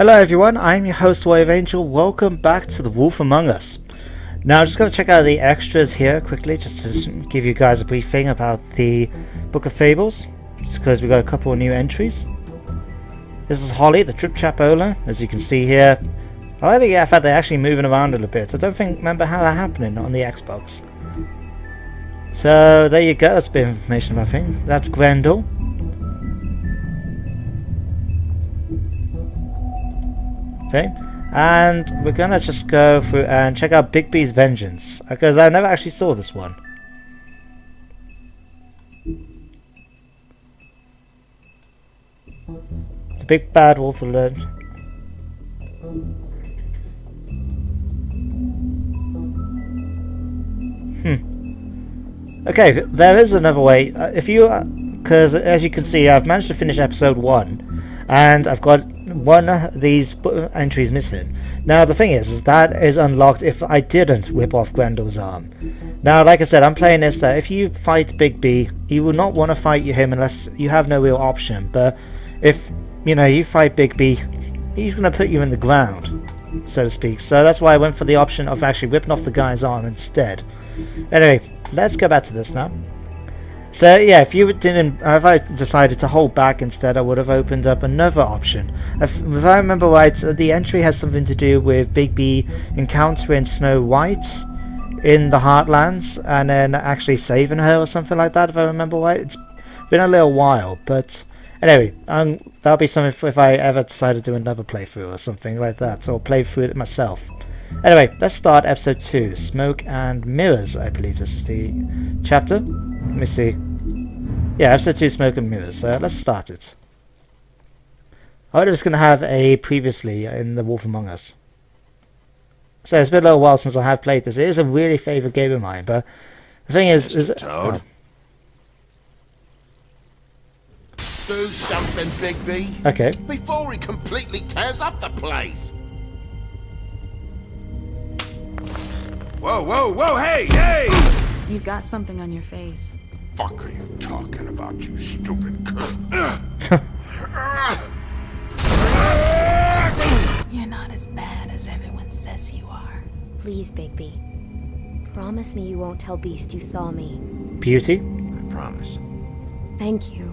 Hello everyone, I'm your host Wave Angel. Welcome back to The Wolf Among Us. Now I'm just going to check out the extras here quickly, just to give you guys a briefing about the Book of Fables, just because we got a couple of new entries. This is Holly, the Trip Chapola, as you can see here. I like the fact they're actually moving around a little bit. I don't remember how that happening on the Xbox. So there you go, that's a bit of information about things. That's Grendel. Okay, and we're gonna just go through and check out Bigby's Vengeance, because I never actually saw this one. The Big Bad Wolf Alert. Okay, there is another way. If you, because as you can see, I've managed to finish episode 1, and I've got one of these entries missing. Now the thing is that is unlocked if I didn't whip off Grendel's arm. Now, like I said, I'm playing this that if you fight Big B, you will not want to fight him unless you have no real option. But if you fight Big B, he's going to put you in the ground, so to speak. So that's why I went for the option of actually whipping off the guy's arm instead. Anyway, let's go back to this now. So yeah, if I decided to hold back instead, I would have opened up another option. If I remember right, the entry has something to do with Big B encountering Snow White in the Heartlands and then actually saving her or something like that, if I remember right. It's been a little while, but anyway, that'll be something if I ever decide to do another playthrough or something like that, or play through it myself. Anyway, let's start episode 2, Smoke and Mirrors. I believe this is the chapter. Let me see. Yeah, episode 2, Smoke and Mirrors. Let's start it. I heard it was going to have a previously in The Wolf Among Us. So it's been a little while since I have played this. It is a really favourite game of mine, but the thing is... Toad. Do something, Big B. Okay. Before he completely tears up the place. Whoa, whoa, whoa, hey, hey! You've got something on your face. Fuck are you talking about, you stupid cunt? You're not as bad as everyone says you are. Please, Bigby. Promise me you won't tell Beast you saw me. Beauty? I promise. Thank you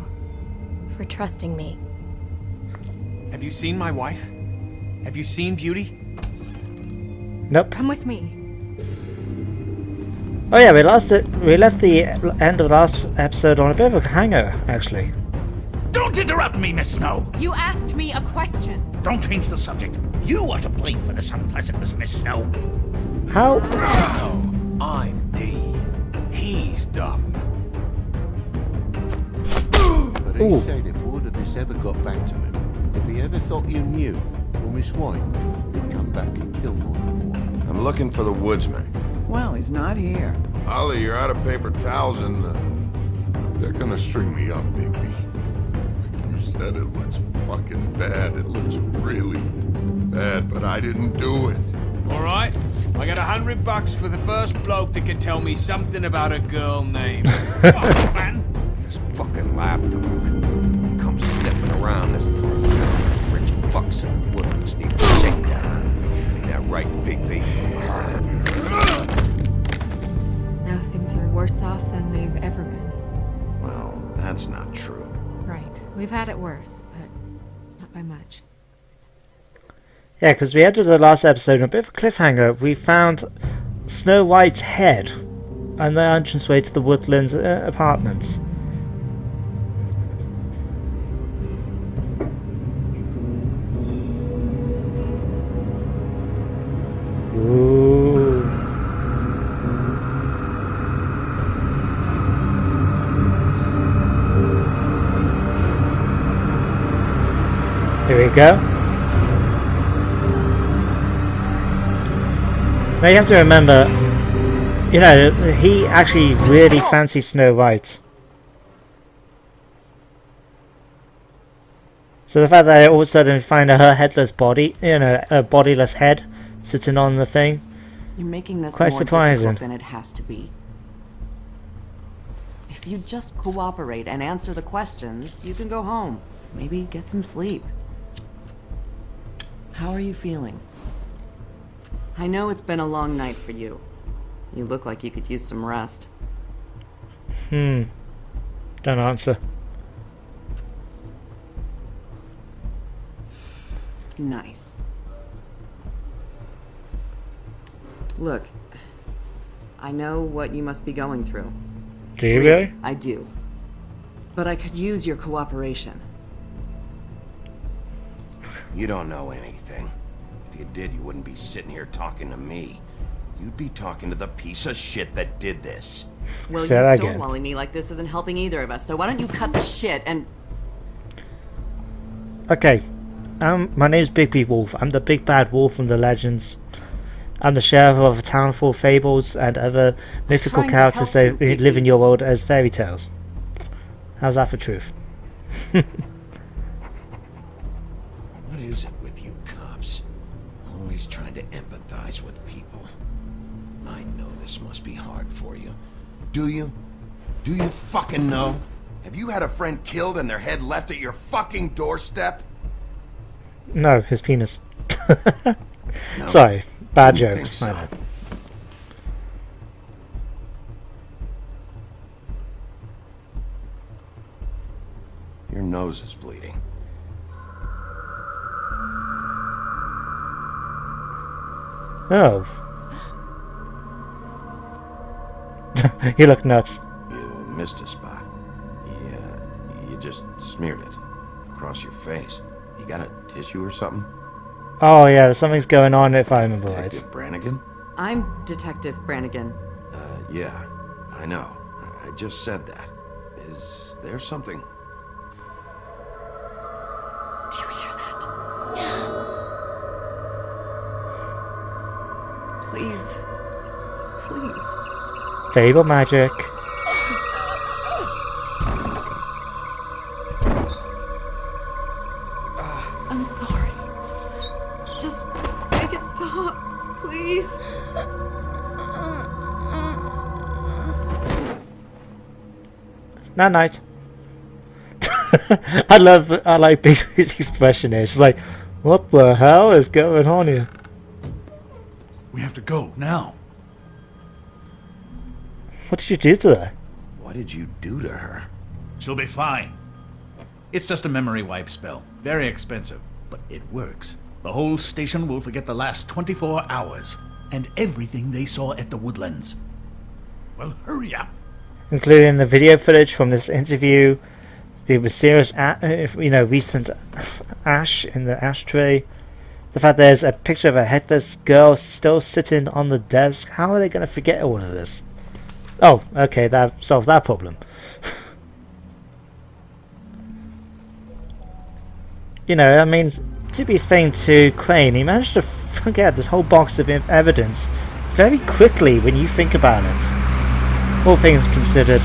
for trusting me. Have you seen my wife? Have you seen Beauty? Nope. Come with me. Oh yeah, we left the end of the last episode on a bit of a hanger, actually. Don't interrupt me, Miss Snow! You asked me a question. Don't change the subject. You are to blame for this unpleasantness, Miss Snow. How? No, I'm D. He's dumb. But he said if word of this ever got back to him, if he ever thought you knew, or Miss White, he'd come back and kill my boy. I'm looking for the woodsman. Well, he's not here. Ollie, you're out of paper towels and they're gonna string me up, Bigby. Like you said, it looks fucking bad. It looks really bad, but I didn't do it. All right, I got $100 for the first bloke that can tell me something about a girl named. Fuck, man! This fucking lapdog. He comes sniffing around this place. Rich fucks in the woods need a shakedown. Ain't that right, Bigby? Now things are worse off than they've ever been. Well, that's not true. Right. We've had it worse, but not by much. Yeah, because we ended the last episode on a bit of a cliffhanger. We found Snow White's head on the entranceway to the Woodlands apartments. Ooh. Here we go. Now you have to remember, he actually really fancies Snow White. So the fact that I all of a sudden find her headless body, a bodiless head, sitting on the thing, You're making this quite more surprising. difficult than it has to be. If you just cooperate and answer the questions, you can go home. Maybe get some sleep. How are you feeling? I know it's been a long night for you. You look like you could use some rest. Don't answer. Nice. Look, I know what you must be going through. Do you really? I do. But I could use your cooperation. You don't know anything. If you did, you wouldn't be sitting here talking to me. You'd be talking to the piece of shit that did this. Well, Say you that again. stonewalling me like this isn't helping either of us, so why don't you cut the shit and... Okay. My name's Bigby Wolf. I'm the big bad wolf from the legends. I'm the sheriff of a town full of fables and other mythical trying to characters help that you, live in Bigby. your world as fairy tales. How's that for truth? What is it with you cops? Always trying to empathize with people. I know this must be hard for you. Do you? Do you fucking know? Have you had a friend killed and their head left at your fucking doorstep? No, his penis. No. Sorry, bad Didn't think jokes. so. I know. Your nose is bleeding. Oh. You look nuts. You missed a spot. You just smeared it across your face. You got a tissue or something? Oh yeah, something's going on if I remember right. Detective Brannigan? I'm Detective Brannigan. Yeah, I know. I just said that. Is there something? Do you hear that? Please. Please. Fable magic. I'm sorry. Just make it stop, please. Night night. I like Bigby's expression here. She's like, what the hell is going on here? We have to go now. What did you do to her? What did you do to her? She'll be fine. It's just a memory wipe spell. Very expensive, but it works. The whole station will forget the last 24 hours and everything they saw at the Woodlands. Well, hurry up. Including the video footage from this interview, the mysterious, recent ash in the ashtray, the fact there's a picture of a headless girl still sitting on the desk. How are they going to forget all of this? Oh, okay, that solves that problem. I mean, to be fair to Crane, he managed to forget this whole box of evidence very quickly when you think about it. All things considered.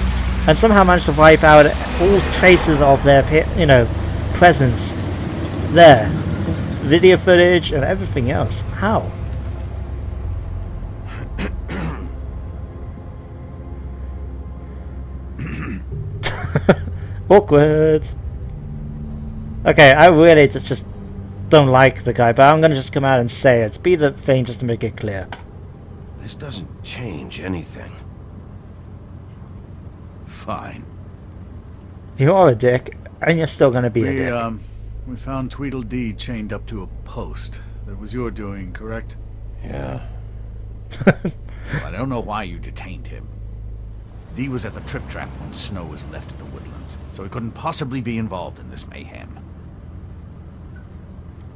And somehow managed to wipe out all traces of their, presence there. Video footage and everything else. How? Awkward. Okay, I really just don't like the guy, but I'm gonna just come out and say it. Be the thing just to make it clear. This doesn't change anything. Fine. You are a dick, and you're still gonna be a dick. We found Tweedledee chained up to a post. That was your doing, correct? Yeah. Well, I don't know why you detained him. Dee was at the trip trap when Snow was left at the Woodlands, so he couldn't possibly be involved in this mayhem.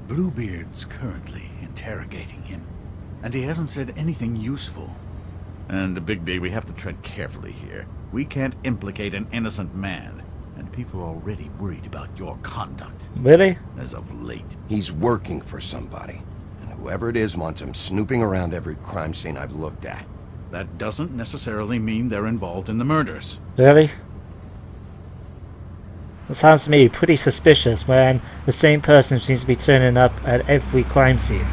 Bluebeard's currently interrogating him, and he hasn't said anything useful. And Bigby, we have to tread carefully here. We can't implicate an innocent man, and people are already worried about your conduct. Really? As of late. He's working for somebody, and whoever it is wants him snooping around every crime scene I've looked at. That doesn't necessarily mean they're involved in the murders. Really? It sounds to me pretty suspicious when the same person seems to be turning up at every crime scene.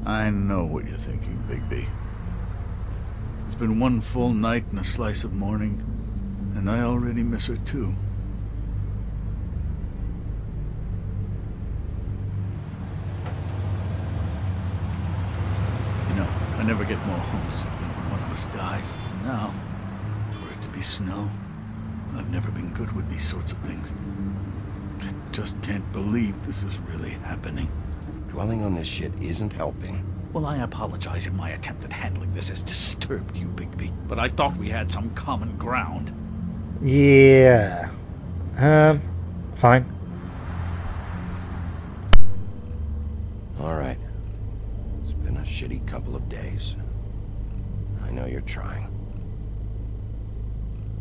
I know what you're thinking, Bigby. It's been one full night and a slice of morning, and I already miss her too. I never get more homesick than when one of us dies. And now, for it to be snow, I've never been good with these sorts of things. I just can't believe this is really happening. Dwelling on this shit isn't helping. Well, I apologize if my attempt at handling this has disturbed you, Bigby, but I thought we had some common ground. Yeah. Fine. Alright. It's been a shitty couple of days. I know you're trying.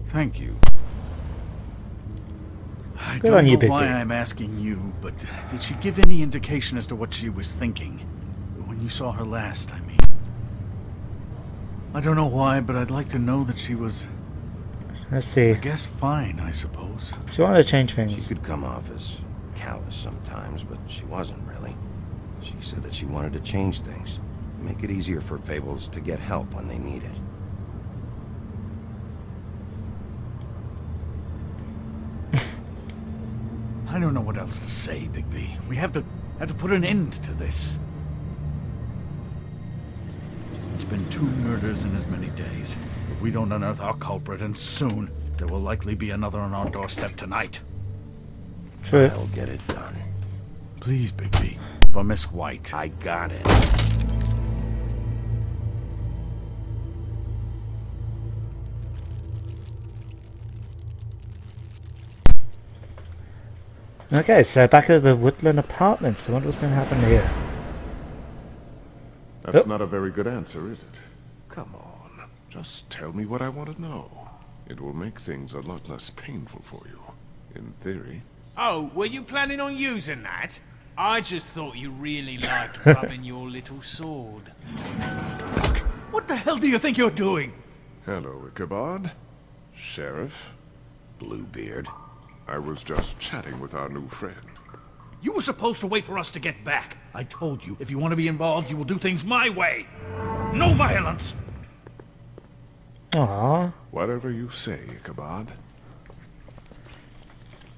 Thank you. I Good don't on you, know why Bigby. I'm asking you, but did she give any indication as to what she was thinking? When you saw her last, I mean. I don't know why, but I'd like to know that she was, Let's see. I guess, fine, I suppose. She wanted to change She things. could come off as callous sometimes, but she wasn't really. She said that she wanted to change things. Make it easier for Fables to get help when they need it. I don't know what else to say, Bigby. We have to put an end to this. It's been 2 murders in as many days. If we don't unearth our culprit, and soon, there will likely be another on our doorstep tonight. True. I'll get it done. Please, Bigby, for Miss White. I got it. Okay, so back at the Woodland Apartments. I wonder what's going to happen here. That's not a very good answer, is it? Come on. Just tell me what I want to know. It will make things a lot less painful for you. In theory. Oh, were you planning on using that? I just thought you really liked rubbing your little sword. What the hell do you think you're doing? Hello, Ichabod. Sheriff. Bluebeard. I was just chatting with our new friend. You were supposed to wait for us to get back. I told you, if you want to be involved, you will do things my way. No violence! Aww. Whatever you say, Ichabod.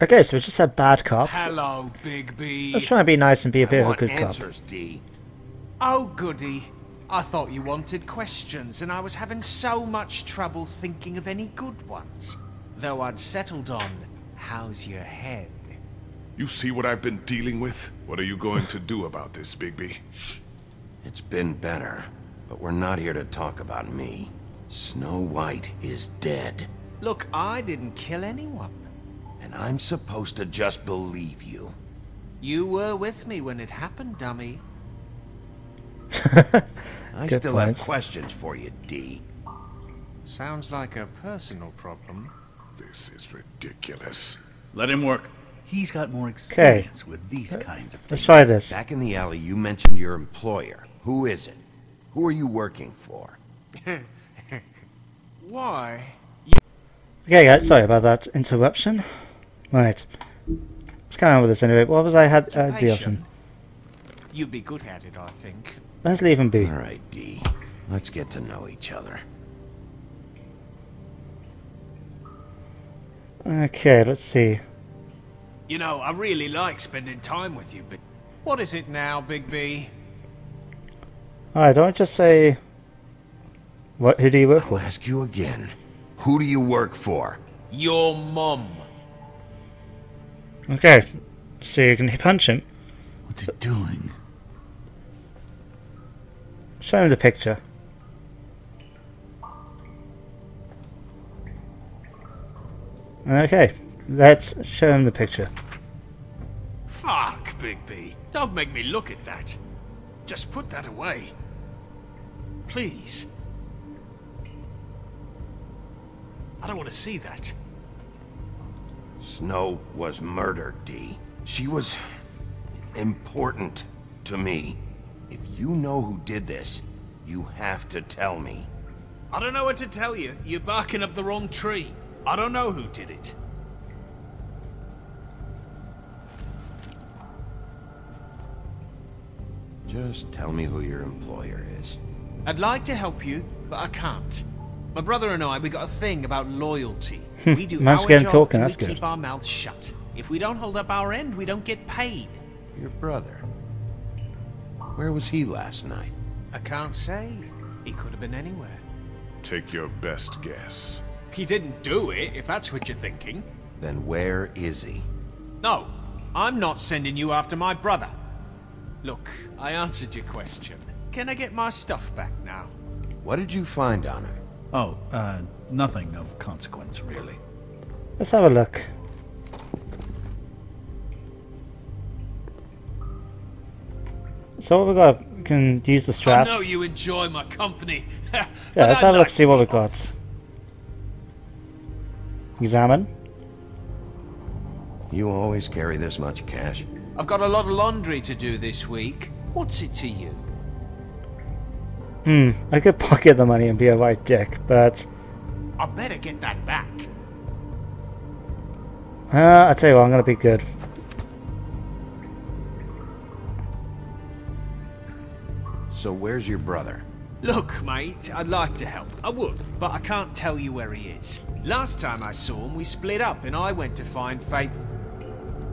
Okay, so we just had bad cop. Hello, Bigby. Let's try and be nice and be a bit of a good cop. answers, D. Oh, goody. I thought you wanted questions, and I was having so much trouble thinking of any good ones. Though I'd settled on, how's your head? You see what I've been dealing with? What are you going to do about this, Bigby? It's been better, but we're not here to talk about me. Snow White is dead. Look, I didn't kill anyone. And I'm supposed to just believe you. You were with me when it happened, dummy. I Good still point. have questions for you, D. Sounds like a personal problem. This is ridiculous. Let him work. He's got more experience with these kinds of Let's things. try this. Back in the alley, you mentioned your employer. Who is it? Who are you working for? Why? Okay, guys, sorry about that interruption. Right. Let's carry on with this anyway. What was I had the option? You'd be good at it, I think. Let's leave him be. All right, D. Let's get to know each other. Okay, let's see. You know, I really like spending time with you, but what is it now, Bigby? Alright, don't just say... What? Who do you work I'll for? ask you again. Who do you work for? Your mum. Okay. So you can punch him. What's he doing? Show him the picture. Okay. Let's show him the picture. Fuck, Bigby. Don't make me look at that. Just put that away. Please. I don't want to see that. Snow was murdered, D. She was important to me. If you know who did this, you have to tell me. I don't know what to tell you. You're barking up the wrong tree. I don't know who did it. Just tell me who your employer is. I'd like to help you, but I can't. My brother and I, we got a thing about loyalty. We do Man's our getting job talking, and that's we good. keep our mouths shut. If we don't hold up our end, we don't get paid. Your brother. Where was he last night? I can't say. He could have been anywhere. Take your best guess. He didn't do it, if that's what you're thinking. Then where is he? No, I'm not sending you after my brother. Look, I answered your question. Can I get my stuff back now? What did you find on her? Oh, nothing of consequence, really. Let's have a look. So what we got? We can use the straps. I know you enjoy my company. Yeah, let's have a look, see what we got. Examine. You always carry this much cash? I've got a lot of laundry to do this week. What's it to you? I could pocket the money and be a right dick, but... I better get that back. I'll tell you what, I'm gonna be good. So where's your brother? Look, mate, I'd like to help. I would, but I can't tell you where he is. Last time I saw him, we split up and I went to find Faith.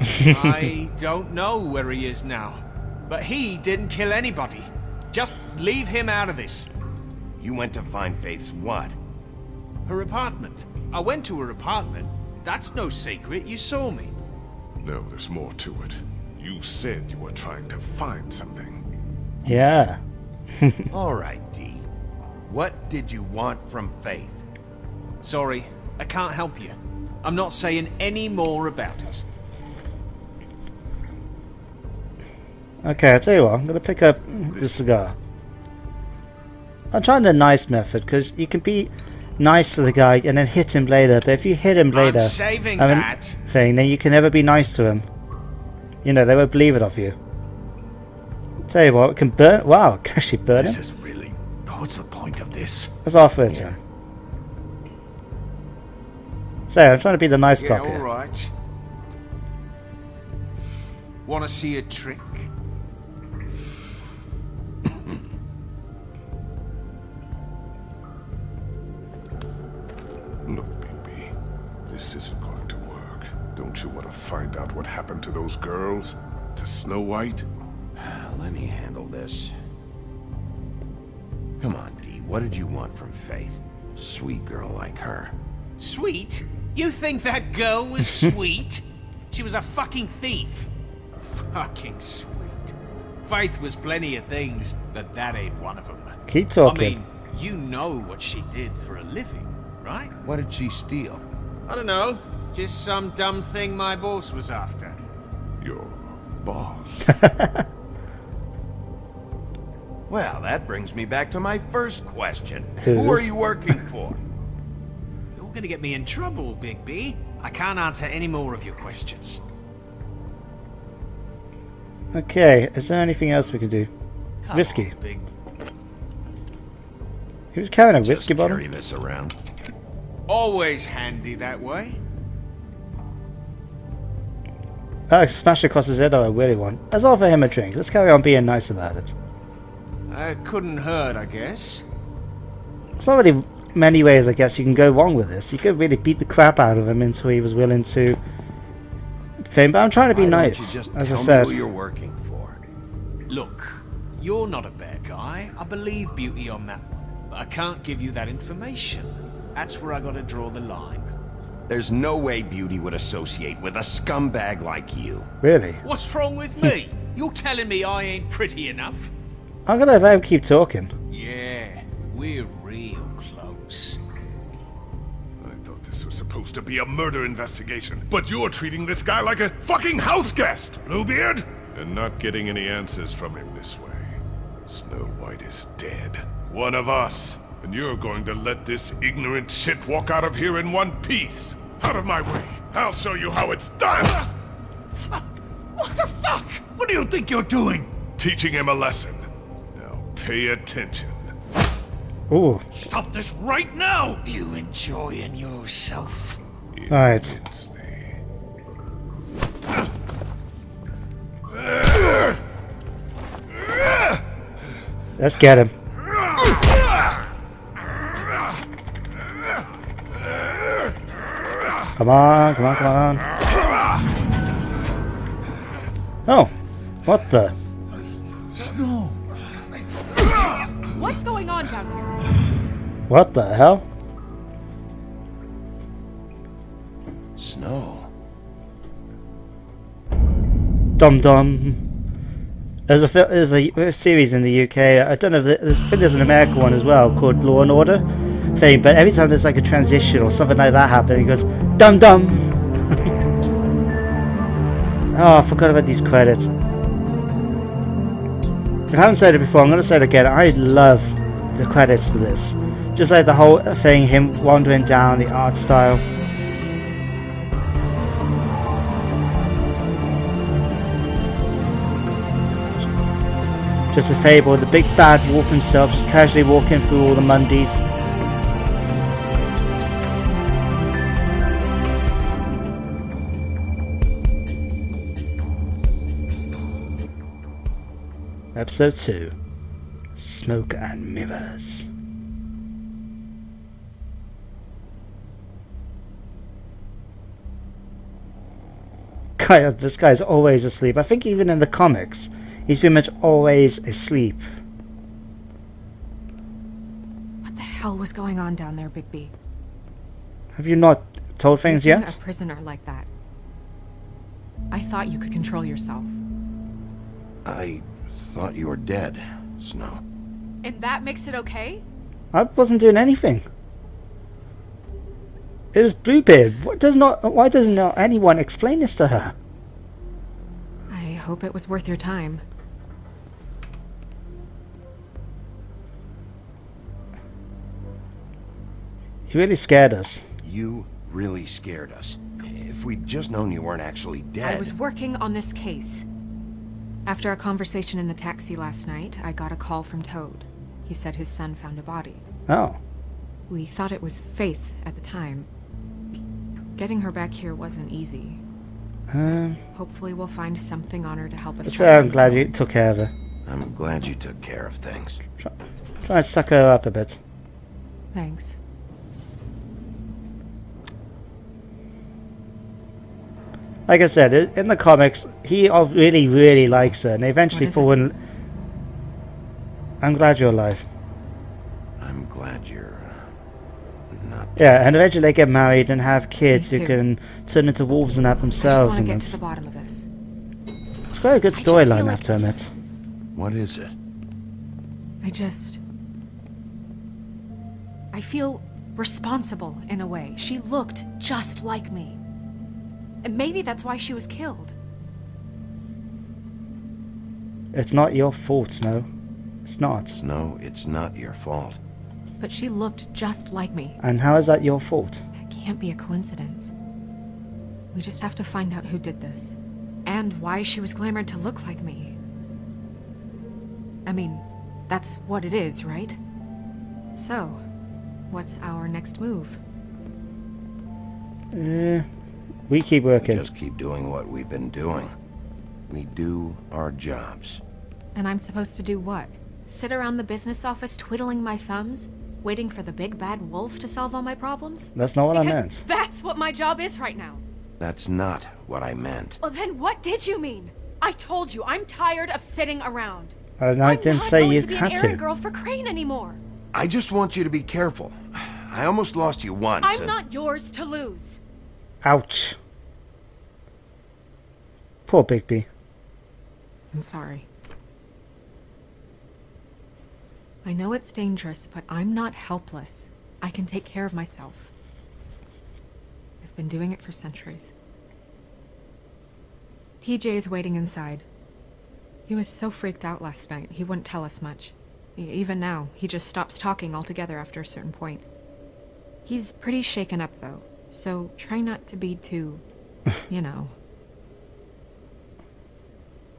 I don't know where he is now. But he didn't kill anybody. Just leave him out of this. You went to find Faith's what? Her apartment. I went to her apartment. That's no secret. You saw me. No, there's more to it. You said you were trying to find something. Yeah. All right, D. What did you want from Faith? Sorry, I can't help you. I'm not saying any more about it. Okay, I'll tell you what, I'm going to pick up the cigar. I'm trying the nice method, because you can be nice to the guy and then hit him later, but if you hit him later, I'm saving that thing, then you can never be nice to him. You know, they won't believe it of you. Tell you what, it can burn. Wow, it can actually burn This him. is really... What's the point of this? Let's offer it to him. So, I'm trying to be the nice Yeah, cop here. alright. Wanna see a trick? Look, baby, this isn't going to work. Don't you want to find out what happened to those girls? To Snow White? Let me handle this. Come on, D. What did you want from Faith? Sweet girl like her. Sweet? You think that girl was sweet? She was a fucking thief. Fucking sweet. Faith was plenty of things, but that ain't one of them. Keep talking. I mean, you know what she did for a living, right? What did she steal? I don't know. Just some dumb thing my boss was after. Your boss? Well, that brings me back to my first question. Who Who are is? you working for? You're gonna get me in trouble, Big B. I can't answer any more of your questions. Okay, is there anything else we can do? Come Whiskey. on, Big. He was carrying a Just whiskey bottle? carry this around. Always handy that way. Oh, smash across his head, I really want. Let's offer him a drink. Let's carry on being nice about it. Couldn't hurt, I guess. There's not really many ways, I guess, you can go wrong with this. You could really beat the crap out of him until he was willing to fame, but I'm trying to be Why don't nice, you just as tell I me said. who you're working for? Look, you're not a bad guy. I believe Beauty on that one. But I can't give you that information. That's where I gotta draw the line. There's no way Beauty would associate with a scumbag like you. Really? What's wrong with me? You're telling me I ain't pretty enough? I'm gonna let him keep talking. Yeah, we're real close. I thought this was supposed to be a murder investigation, but you're treating this guy like a fucking house guest, Bluebeard! And not getting any answers from him this way. Snow White is dead. One of us. And you're going to let this ignorant shit walk out of here in one piece. Out of my way. I'll show you how it's done! What the fuck? What do you think you're doing? Teaching him a lesson. Now pay attention. Ooh. Stop this right now! You enjoying yourself? Alright. Immensely. Let's get him. Come on, come on, come on. Oh, what the? Snow. What What's going on down here? What the hell? Snow. Dum Dum. There's a series in the UK. I don't know if I think there's an American one as well called Law and Order thing. But every time there's like a transition or something like that happening, he goes Dum Dum. Oh, I forgot about these credits. I haven't said it before. I'm going to say it again. I love the credits for this. Just like the whole thing, him wandering down, the art style. Just a Fable, the big bad wolf himself, just casually walking through all the mundies. Episode 2. Smoke and Mirrors. This guy's always asleep. I think even in the comics, he's pretty much always asleep. What the hell was going on down there, Bigby? Have you not told things Using yet? a prisoner like that. I thought you could control yourself. I thought you were dead, Snow. And that makes it okay? I wasn't doing anything. It was Bluebeard. Why doesn't anyone explain this to her? I hope it was worth your time. You really scared us. You really scared us. If we'd just known you weren't actually dead... I was working on this case. After our conversation in the taxi last night, I got a call from Toad. He said his son found a body. Oh. We thought it was Faith at the time. Getting her back here wasn't easy. Hopefully we'll find something on her to help us. So I'm glad you took care of her. I'm glad you took care of things. Try to suck her up a bit. Thanks. Like I said, in the comics, he really, really likes her, and they eventually fall in. I'm glad you're alive. I'm glad you're not. Yeah, and eventually they get married and have kids who can turn into wolves and have themselves. I just want to get to the bottom of this. It's quite a good storyline, I have to admit. What is it? I feel responsible in a way. She looked just like me. And maybe that's why she was killed. It's not your fault, Snow. It's not. Snow, it's not your fault. But she looked just like me. And how is that your fault? That can't be a coincidence. We just have to find out who did this. And why she was glamored to look like me. I mean, that's what it is, right? So, what's our next move? We keep working. We just keep doing what we've been doing. We do our jobs. And I'm supposed to do what? Sit around the business office twiddling my thumbs? Waiting for the big bad wolf to solve all my problems? That's not what I meant. That's what my job is right now. That's not what I meant. Well, then what did you mean? I told you, I'm tired of sitting around. And I didn't say you I'm not going to be had an to. errand girl for Crane anymore. I just want you to be careful. I almost lost you once. I'm not yours to lose. Ouch. Poor Bigby. I'm sorry. I know it's dangerous, but I'm not helpless. I can take care of myself. I've been doing it for centuries. TJ is waiting inside. He was so freaked out last night, he wouldn't tell us much. Even now, he just stops talking altogether after a certain point. He's pretty shaken up, though, so try not to be too, you know.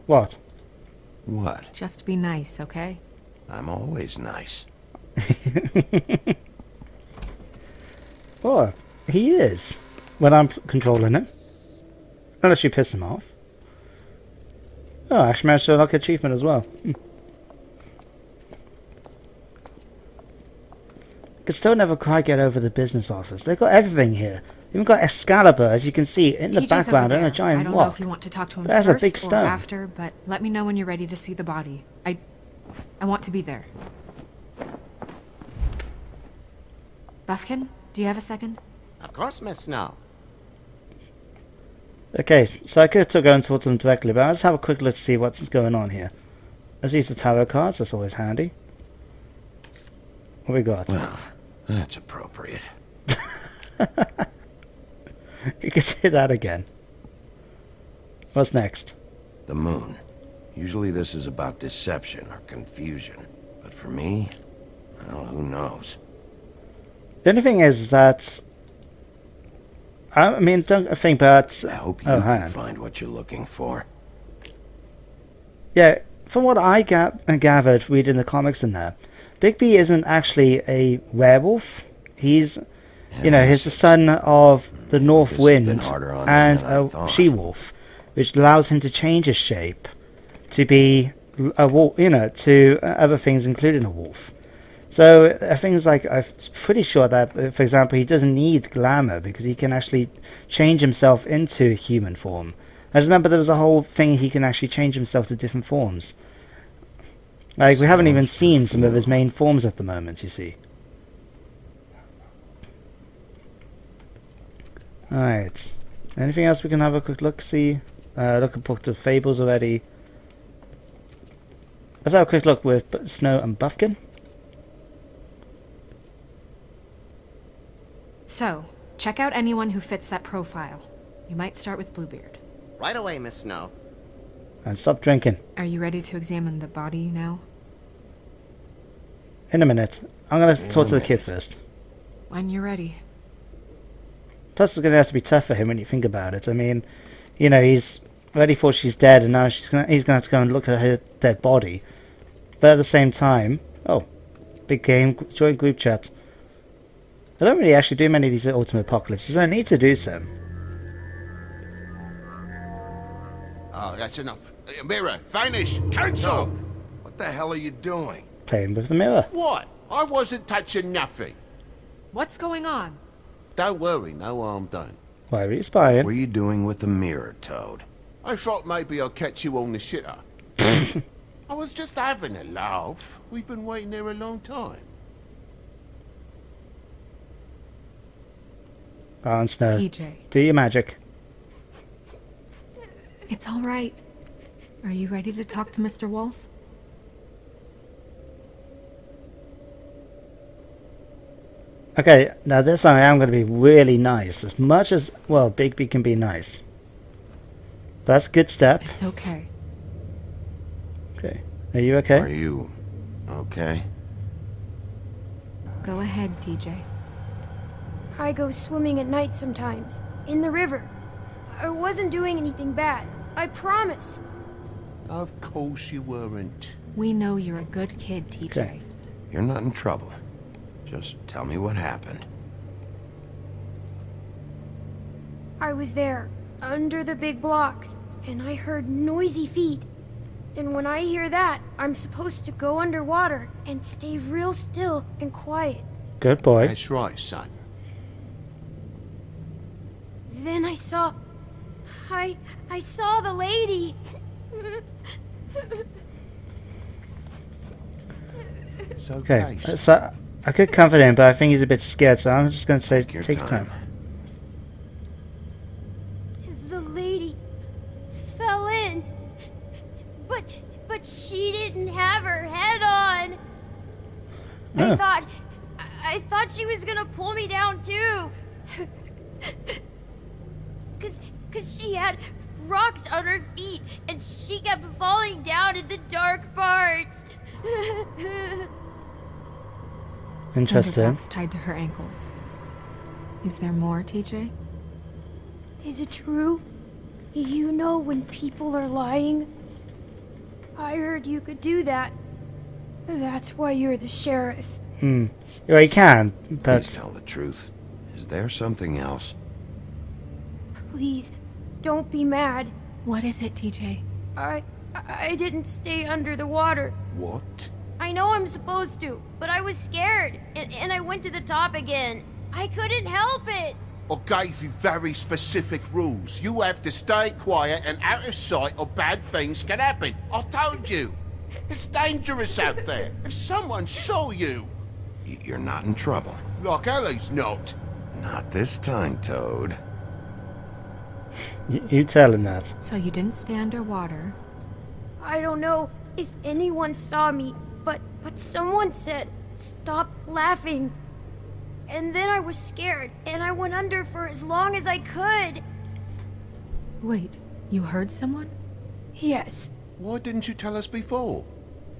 What? What? Just be nice, okay? I'm always nice. Oh, he is. When I'm controlling him. Unless you piss him off. Oh, I actually managed to unlock achievement as well. Could still never quite get over the business office. They've got everything here. They've even got Excalibur, as you can see, in the TJ's background, over and a there. giant I don't know rock. if you want to talk to him That's first a big or stone. after, but let me know when you're ready to see the body. I want to be there. Buffkin, do you have a second? Of course, Miss Snow. Okay, so I could go and talk to them directly, but I'll just have a quick look to see what's going on here. Let's use the tarot cards, that's always handy. What we got? Well, that's appropriate. You can say that again. What's next? The moon. Usually this is about deception or confusion. But for me, well, who knows? The only thing is that... I mean, don't think about... I hope you can find what you're looking for. Yeah, from what I gathered reading the comics in there, Bigby isn't actually a werewolf. He's, you know, he's the son of the North Wind and a she-wolf, which allows him to change his shape to be a wolf, you know, to other things, including a wolf. So things like, I'm pretty sure that, for example, he doesn't need glamour because he can actually change himself into human form. I just remember there was a whole thing he can actually change himself to different forms. Like, we haven't even seen some of his main forms at the moment, you see. Alright. Anything else we can have a quick look, see? Look at book of Fables already. Let's have a quick look with Snow and Buffkin. So, check out anyone who fits that profile. You might start with Bluebeard. Right away, Miss Snow. And stop drinking. Are you ready to examine the body now? In a minute. I'm going to talk to the kid first. When you're ready. Plus, it's going to have to be tough for him when you think about it. I mean, you know, he's already thought she's dead, and now he's going to have to go and look at her dead body. But at the same time... Oh, big game. Join group chat. I don't really actually do many of these Ultimate Apocalypses. I need to do some. Oh, that's enough. Mirror, vanish, cancel! What the hell are you doing? Playing with the mirror. What? I wasn't touching nothing. What's going on? Don't worry, no harm done. Why are you spying? What were you doing with the mirror, Toad? I thought maybe I'd catch you on the shitter. I was just having a laugh. We've been waiting there a long time. Go on, Snow. TJ. Do your magic. It's all right. Are you ready to talk to Mr. Wolf? Okay, now this time I am going to be really nice. As much as, well, Bigby can be nice. That's a good step. It's okay. Okay. Are you okay? Are you okay? Go ahead, TJ. I go swimming at night sometimes, in the river. I wasn't doing anything bad, I promise. Of course you weren't. We know you're a good kid, TJ. Okay. You're not in trouble. Just tell me what happened. I was there, under the big blocks, and I heard noisy feet. And when I hear that, I'm supposed to go underwater and stay real still and quiet. Good boy. That's right, son. Then I saw the lady. It's okay. Okay. So, I could comfort him, but I think he's a bit scared, so I'm just going to say, take your time. The lady fell in. But she didn't have her head on. Oh. I thought she was gonna pull me down too. Cause she had rocks on her feet and she kept falling down in the dark parts. Interesting. Cinder blocks tied to her ankles. Is there more, TJ? Is it true? You know when people are lying? I heard you could do that. That's why you're the sheriff. Well, you can, but... Please tell the truth. Is there something else? Please, don't be mad. What is it, TJ? I didn't stay under the water. What? I know I'm supposed to, but I was scared, and I went to the top again. I couldn't help it. I gave you very specific rules. You have to stay quiet and out of sight or bad things can happen. I told you. It's dangerous out there. If someone saw you... You're not in trouble. Like Ellie's not. Not this time, Toad. You tell him that. So you didn't stay underwater. I don't know if anyone saw me, but someone said, "Stop laughing." And then I was scared, and I went under for as long as I could. Wait, you heard someone? Yes. Why didn't you tell us before?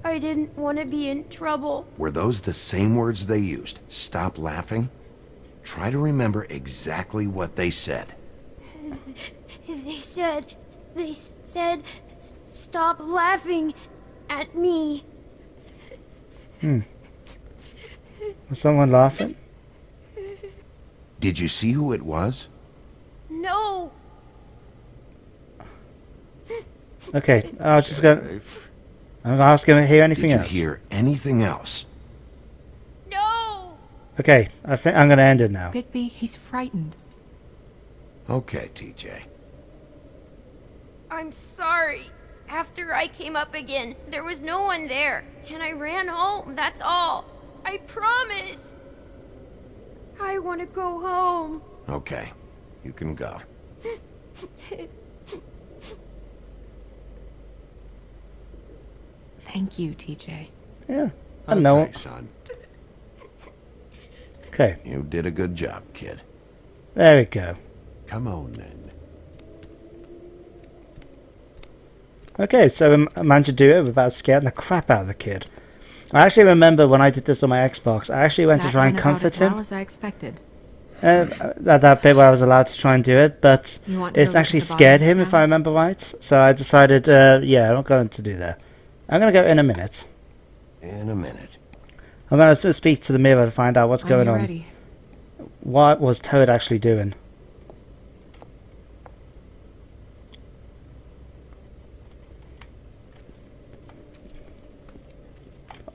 I didn't want to be in trouble. Were those the same words they used? Stop laughing? Try to remember exactly what they said. They said, "Stop laughing at me." Was someone laughing? Did you see who it was? No. Okay, I was just going. I'm asking to hear anything Did you else. hear anything else? No. Okay, I think I'm going to end it now. Bigby, he's frightened. Okay, TJ. I'm sorry. After I came up again, there was no one there, and I ran home, that's all. I promise. I want to go home. Okay, you can go. Thank you, TJ. Yeah, I know. Okay, son. Okay, You did a good job, kid. there we go. Come on then. Okay, so I managed to do it without scaring the crap out of the kid. I actually remember when I did this on my Xbox, I actually went to try and That went comfort about as well him. as I expected. That bit where I was allowed to try and do it, but You want to it go look at actually the scared body him, if now? I remember right. So I decided, yeah, I'm not going to do that. I'm going to go in a minute. In a minute. I'm going to speak to the mirror to find out what's When going you're on. ready. What was Toad actually doing?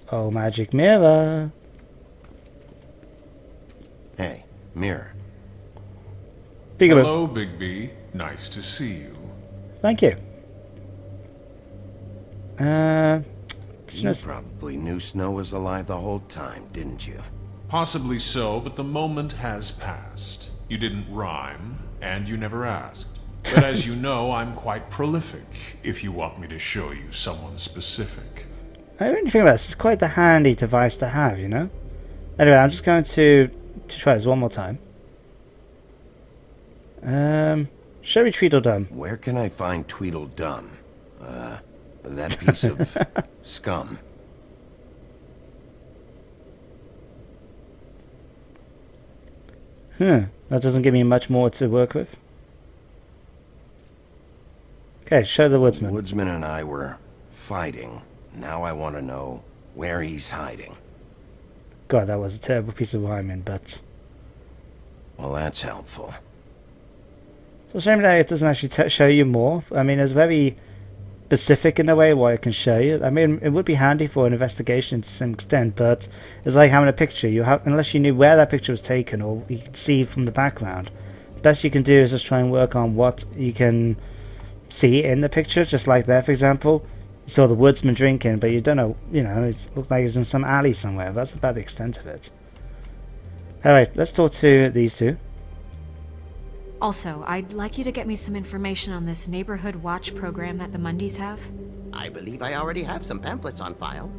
Oh, magic mirror. Hey, mirror. Peekaboo. Hello, Bigby. Nice to see you. Thank you. You probably knew Snow was alive the whole time, didn't you? Possibly so, but the moment has passed. You didn't rhyme, and you never asked. But as you know, I'm quite prolific, if you want me to show you someone specific. I really think about this. It's quite the handy device to have, you know? Anyway, I'm just going to try this one more time. Show me Tweedledum. Where can I find Tweedledum? That piece of scum. That doesn't give me much more to work with. Okay, show the woodsman. Woodsman and I were fighting. Now I want to know where he's hiding. God, that was a terrible piece of rhyming, but... Well, that's helpful. It's a shame that it doesn't actually show you more. I mean, it's very specific in a way what it can show you. I mean, it would be handy for an investigation to some extent, but it's like having a picture. You have, unless you knew where that picture was taken or you could see from the background. The best you can do is just try and work on what you can see in the picture, just like there, for example. You saw the woodsman drinking, but you don't know, you know, it looked like he was in some alley somewhere. That's about the extent of it. Alright, let's talk to these two. Also, I'd like you to get me some information on this neighborhood watch program that the Mundys have. I believe I already have some pamphlets on file.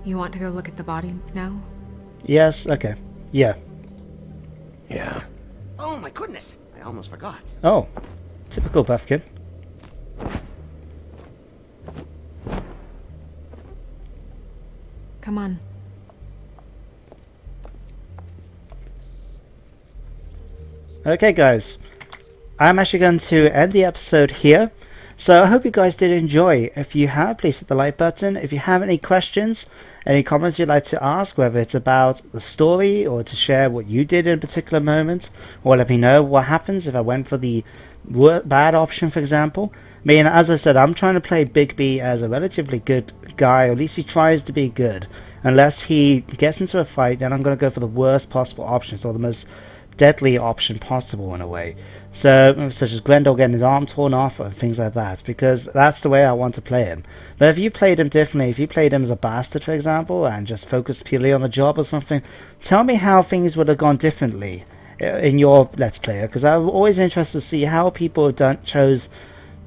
You want to go look at the body now? Yes, okay. Yeah. Yeah. Oh my goodness, I almost forgot. Oh, typical Buffkin. Come on. Okay guys, I'm actually going to end the episode here. So I hope you guys did enjoy. If you have, please hit the like button. If you have any questions, any comments you'd like to ask, whether it's about the story or to share what you did in a particular moment, or let me know what happens if I went for the bad option, for example. I mean, as I said, I'm trying to play Bigby as a relatively good guy, or at least he tries to be good. Unless he gets into a fight, then I'm going to go for the worst possible options, or the most deadly option possible in a way. So, such as Grendel getting his arm torn off and things like that, because that's the way I want to play him. But if you played him differently, if you played him as a bastard, for example, and just focused purely on the job or something, tell me how things would have gone differently in your Let's Play, because I'm always interested to see how people chose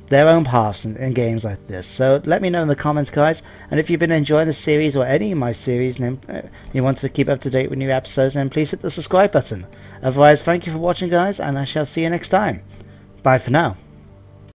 their own paths in games like this. So let me know in the comments, guys, and if you've been enjoying the series or any of my series and you want to keep up to date with new episodes, then please hit the subscribe button. Otherwise, thank you for watching, guys, and I shall see you next time. Bye for now.